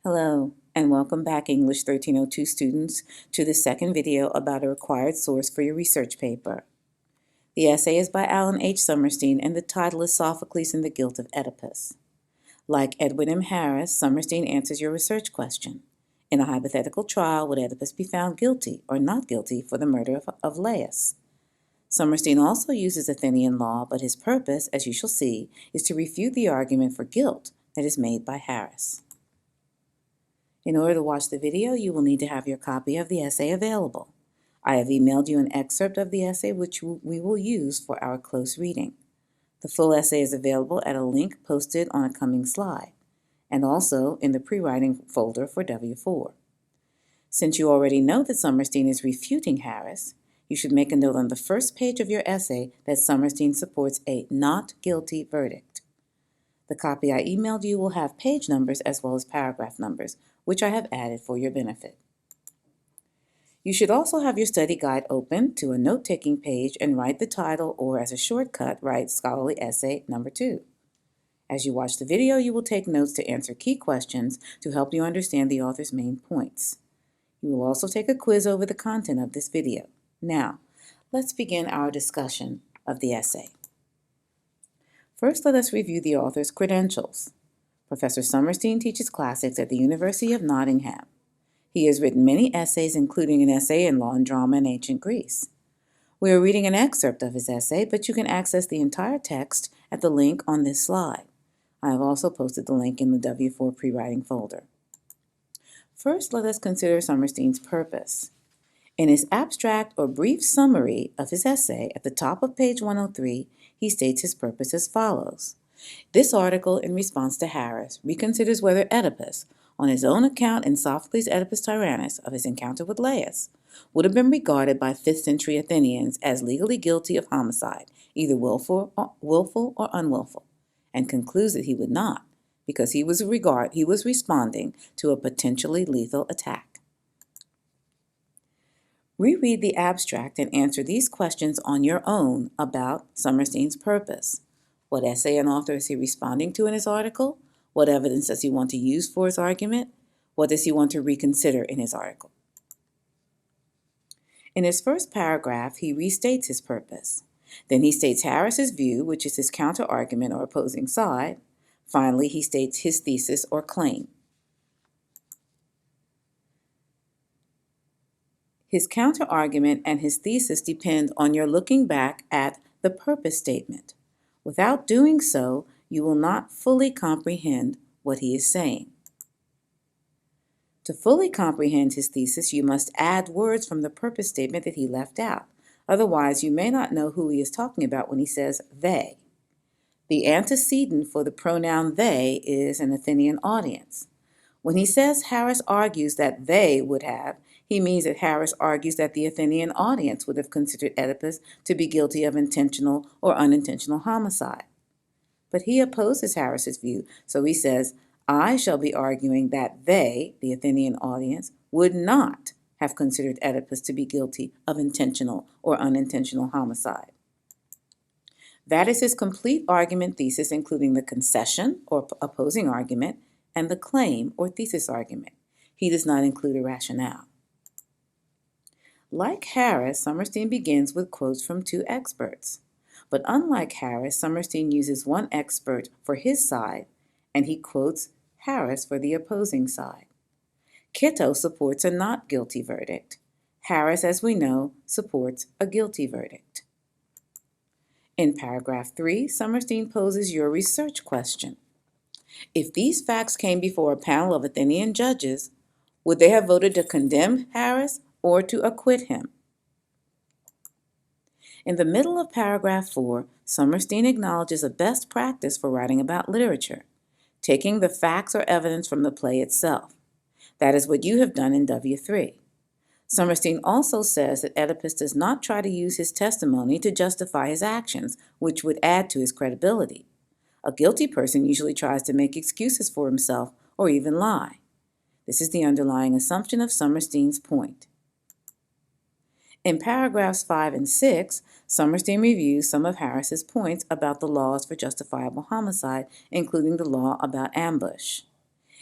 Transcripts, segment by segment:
Hello, and welcome back English 1302 students to the second video about a required source for your research paper. The essay is by Alan H. Sommerstein and the title is Sophocles and the Guilt of Oedipus. Like Edwin M. Harris, Sommerstein answers your research question. In a hypothetical trial, would Oedipus be found guilty or not guilty for the murder of Laius? Sommerstein also uses Athenian law, but his purpose, as you shall see, is to refute the argument for guilt that is made by Harris. In order to watch the video, you will need to have your copy of the essay available. I have emailed you an excerpt of the essay which we will use for our close reading. The full essay is available at a link posted on a coming slide, and also in the pre-writing folder for W4. Since you already know that Sommerstein is refuting Harris, you should make a note on the first page of your essay that Sommerstein supports a not guilty verdict. The copy I emailed you will have page numbers as well as paragraph numbers, which I have added for your benefit. You should also have your study guide open to a note-taking page and write the title, or as a shortcut, write Scholarly Essay Number 2. As you watch the video, you will take notes to answer key questions to help you understand the author's main points. You will also take a quiz over the content of this video. Now, let's begin our discussion of the essay. First, let us review the author's credentials. Professor Sommerstein teaches classics at the University of Nottingham. He has written many essays, including an essay in Law and Drama in Ancient Greece. We are reading an excerpt of his essay, but you can access the entire text at the link on this slide. I have also posted the link in the W4 pre-writing folder. First, let us consider Sommerstein's purpose. In his abstract or brief summary of his essay at the top of page 103, he states his purpose as follows. This article, in response to Harris, reconsiders whether Oedipus, on his own account in Sophocles' Oedipus Tyrannus of his encounter with Laius, would have been regarded by 5th century Athenians as legally guilty of homicide, either willful or unwillful, and concludes that he would not, because he was responding to a potentially lethal attack. Reread the abstract and answer these questions on your own about Sommerstein's purpose. What essay and author is he responding to in his article? What evidence does he want to use for his argument? What does he want to reconsider in his article? In his first paragraph, he restates his purpose. Then he states Harris's view, which is his counter-argument or opposing side. Finally, he states his thesis or claim. His counter-argument and his thesis depend on your looking back at the purpose statement. Without doing so, you will not fully comprehend what he is saying. To fully comprehend his thesis, you must add words from the purpose statement that he left out. Otherwise, you may not know who he is talking about when he says they. The antecedent for the pronoun they is an Athenian audience. When he says Harris argues that they would have, he means that Harris argues that the Athenian audience would have considered Oedipus to be guilty of intentional or unintentional homicide. But he opposes Harris's view, so he says, I shall be arguing that they, the Athenian audience, would not have considered Oedipus to be guilty of intentional or unintentional homicide. That is his complete argument thesis, including the concession or opposing argument and the claim or thesis argument. He does not include a rationale. Like Harris, Sommerstein begins with quotes from two experts. But unlike Harris, Sommerstein uses one expert for his side, and he quotes Harris for the opposing side. Kitto supports a not guilty verdict. Harris, as we know, supports a guilty verdict. In paragraph 3, Sommerstein poses your research question. If these facts came before a panel of Athenian judges, would they have voted to condemn Harris or to acquit him? In the middle of paragraph 4, Sommerstein acknowledges a best practice for writing about literature, taking the facts or evidence from the play itself. That is what you have done in W3. Sommerstein also says that Oedipus does not try to use his testimony to justify his actions, which would add to his credibility. A guilty person usually tries to make excuses for himself or even lie. This is the underlying assumption of Sommerstein's point. In paragraphs 5 and 6, Sommerstein reviews some of Harris's points about the laws for justifiable homicide, including the law about ambush.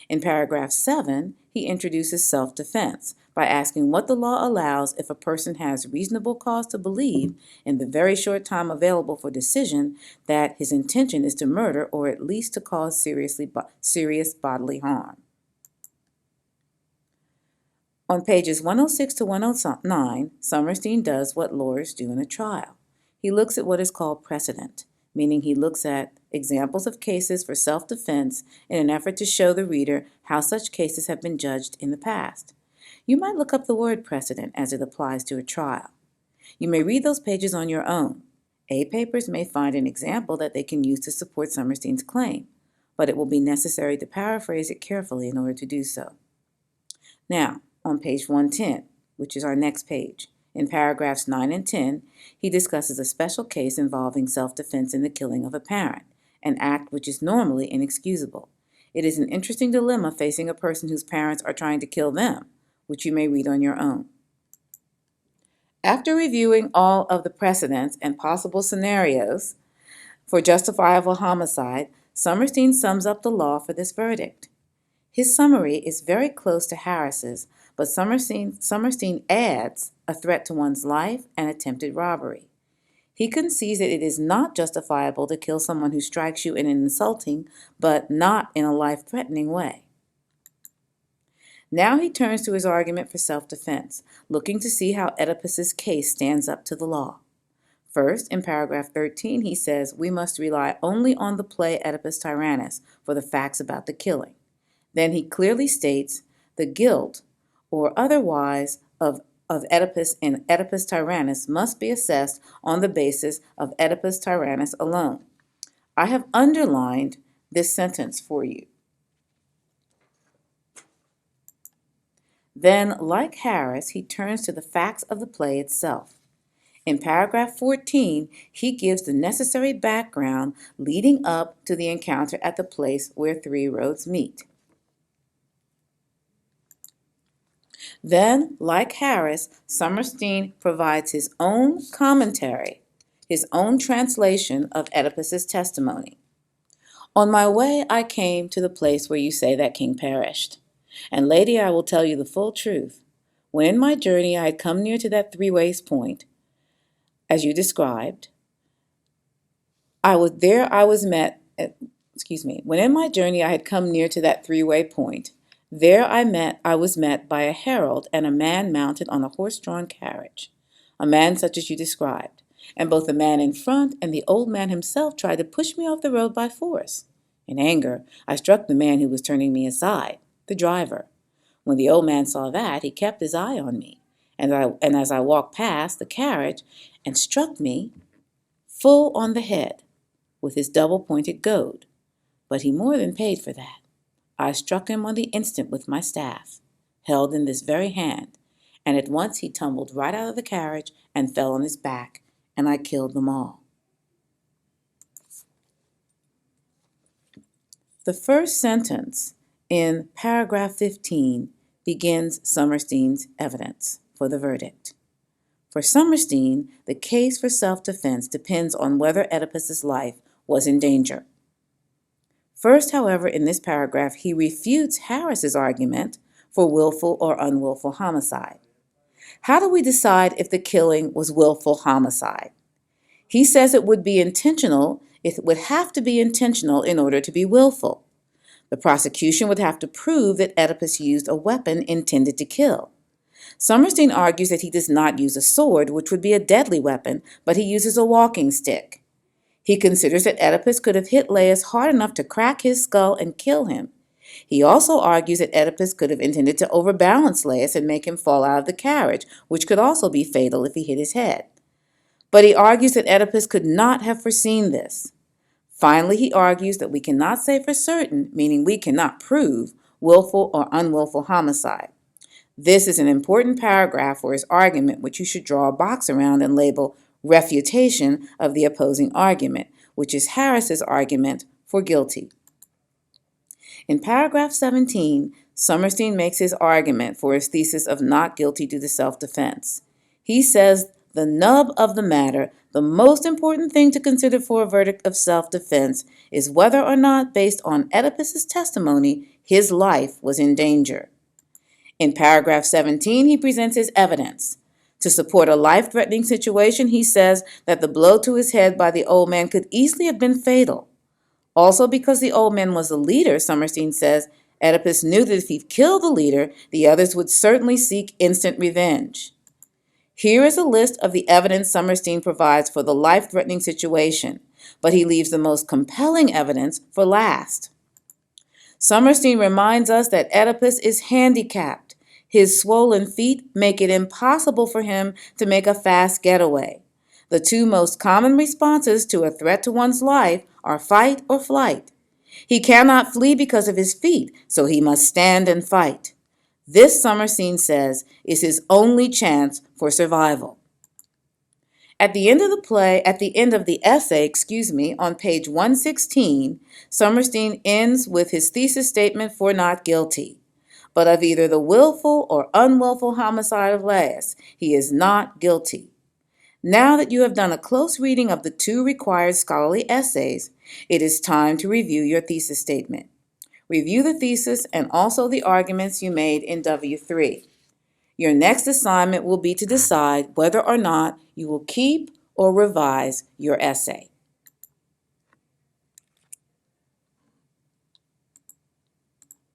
In paragraph 7, he introduces self-defense by asking what the law allows if a person has reasonable cause to believe, in the very short time available for decision, that his intention is to murder or at least to cause serious bodily harm. On pages 106 to 109, Sommerstein does what lawyers do in a trial. He looks at what is called precedent, meaning he looks at examples of cases for self-defense in an effort to show the reader how such cases have been judged in the past. You might look up the word precedent as it applies to a trial. You may read those pages on your own. A-papers may find an example that they can use to support Sommerstein's claim, but it will be necessary to paraphrase it carefully in order to do so. Now, on page 110, which is our next page, in paragraphs 9 and 10, he discusses a special case involving self-defense in the killing of a parent, an act which is normally inexcusable. It is an interesting dilemma facing a person whose parents are trying to kill them, which you may read on your own. After reviewing all of the precedents and possible scenarios for justifiable homicide, Sommerstein sums up the law for this verdict. His summary is very close to Harris's, but Sommerstein adds a threat to one's life and attempted robbery. He concedes that it is not justifiable to kill someone who strikes you in an insulting, but not in a life-threatening way. Now he turns to his argument for self-defense, looking to see how Oedipus's case stands up to the law. First, in paragraph 13, he says we must rely only on the play Oedipus Tyrannus for the facts about the killing. Then he clearly states the guilt or otherwise of Oedipus and Oedipus Tyrannus must be assessed on the basis of Oedipus Tyrannus alone. I have underlined this sentence for you. Then, like Harris, he turns to the facts of the play itself. In paragraph 14, he gives the necessary background leading up to the encounter at the place where three roads meet. Then, like Harris, Sommerstein provides his own commentary, his own translation of Oedipus's testimony. On my way, I came to the place where you say that king perished. And lady, I will tell you the full truth. When in my journey I had come near to that three-ways point, as you described, when in my journey I had come near to that three-way point, there I was met by a herald and a man mounted on a horse-drawn carriage, a man such as you described, and both the man in front and the old man himself tried to push me off the road by force. In anger, I struck the man who was turning me aside, the driver. When the old man saw that, he kept his eye on me, and as I walked past the carriage and struck me full on the head with his double-pointed goad. But he more than paid for that. I struck him on the instant with my staff, held in this very hand, and at once he tumbled right out of the carriage and fell on his back, and I killed them all. The first sentence in paragraph 15 begins Sommerstein's evidence for the verdict. For Sommerstein, the case for self-defense depends on whether Oedipus's life was in danger. First, however, in this paragraph, he refutes Harris's argument for willful or unwillful homicide. How do we decide if the killing was willful homicide? He says it would be intentional. It would have to be intentional in order to be willful. The prosecution would have to prove that Oedipus used a weapon intended to kill. Sommerstein argues that he does not use a sword, which would be a deadly weapon, but he uses a walking stick. He considers that Oedipus could have hit Laius hard enough to crack his skull and kill him. He also argues that Oedipus could have intended to overbalance Laius and make him fall out of the carriage, which could also be fatal if he hit his head. But he argues that Oedipus could not have foreseen this. Finally, he argues that we cannot say for certain, meaning we cannot prove, willful or unwillful homicide. This is an important paragraph for his argument, which you should draw a box around and label refutation of the opposing argument, which is Harris's argument for guilty. In paragraph 17, Sommerstein makes his argument for his thesis of not guilty due to self-defense. He says The nub of the matter, the most important thing to consider for a verdict of self-defense, is whether or not, based on Oedipus's testimony, his life was in danger. In paragraph 17, he presents his evidence. To support a life-threatening situation, he says that the blow to his head by the old man could easily have been fatal. Also, because the old man was the leader, Sommerstein says, Oedipus knew that if he killed the leader, the others would certainly seek instant revenge. Here is a list of the evidence Sommerstein provides for the life-threatening situation, but he leaves the most compelling evidence for last. Sommerstein reminds us that Oedipus is handicapped. His swollen feet make it impossible for him to make a fast getaway. The two most common responses to a threat to one's life are fight or flight. He cannot flee because of his feet, so he must stand and fight. This, Sommerstein says, is his only chance for survival. At the end of the essay, on page 116, Sommerstein ends with his thesis statement for not guilty. But of either the willful or unwillful homicide of Laius, he is not guilty. Now that you have done a close reading of the two required scholarly essays, it is time to review your thesis statement. Review the thesis and also the arguments you made in W3. Your next assignment will be to decide whether or not you will keep or revise your essay.